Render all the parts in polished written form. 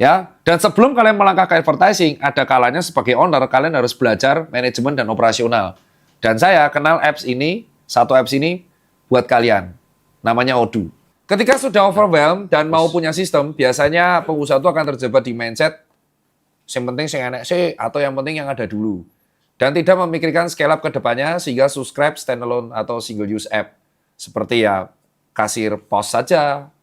Ya, dan sebelum kalian melangkah ke advertising, ada kalanya sebagai owner kalian harus belajar manajemen dan operasional. Dan saya kenal satu apps ini buat kalian. Namanya Odoo. Ketika sudah overwhelmed dan mau punya sistem, biasanya pengusaha itu akan terjebak di mindset yang penting yang enak sih atau yang penting yang ada dulu. Dan tidak memikirkan scale up ke depannya sehingga subscribe standalone atau single use app. Seperti ya kasir pos saja,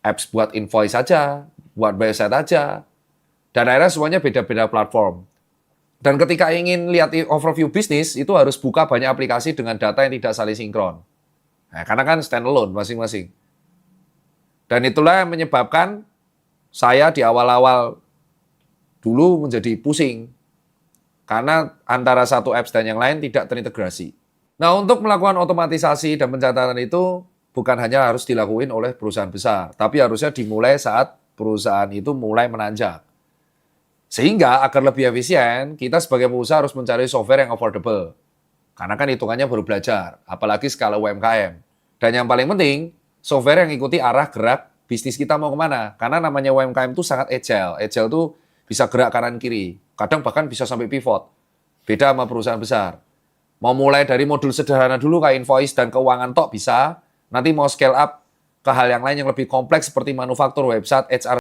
apps buat invoice saja, buat website aja. Dan akhirnya semuanya beda-beda platform. Dan ketika ingin lihat overview bisnis, itu harus buka banyak aplikasi dengan data yang tidak saling sinkron. Nah, karena kan standalone masing-masing. Dan itulah yang menyebabkan saya di awal-awal dulu menjadi pusing. Karena antara satu apps dan yang lain tidak terintegrasi. Nah, untuk melakukan otomatisasi dan pencatatan itu bukan hanya harus dilakukan oleh perusahaan besar, tapi harusnya dimulai saat perusahaan itu mulai menanjak. Sehingga agar lebih efisien, kita sebagai pengusaha harus mencari software yang affordable. Karena kan hitungannya baru belajar, apalagi skala UMKM. Dan yang paling penting, software yang ikuti arah gerak bisnis kita mau kemana. Karena namanya UMKM itu sangat agile. Agile itu bisa gerak kanan kiri, kadang bahkan bisa sampai pivot. Beda sama perusahaan besar. Mau mulai dari modul sederhana dulu kayak invoice dan keuangan tok bisa, nanti mau scale up ke hal yang lain yang lebih kompleks seperti manufaktur, website, HR,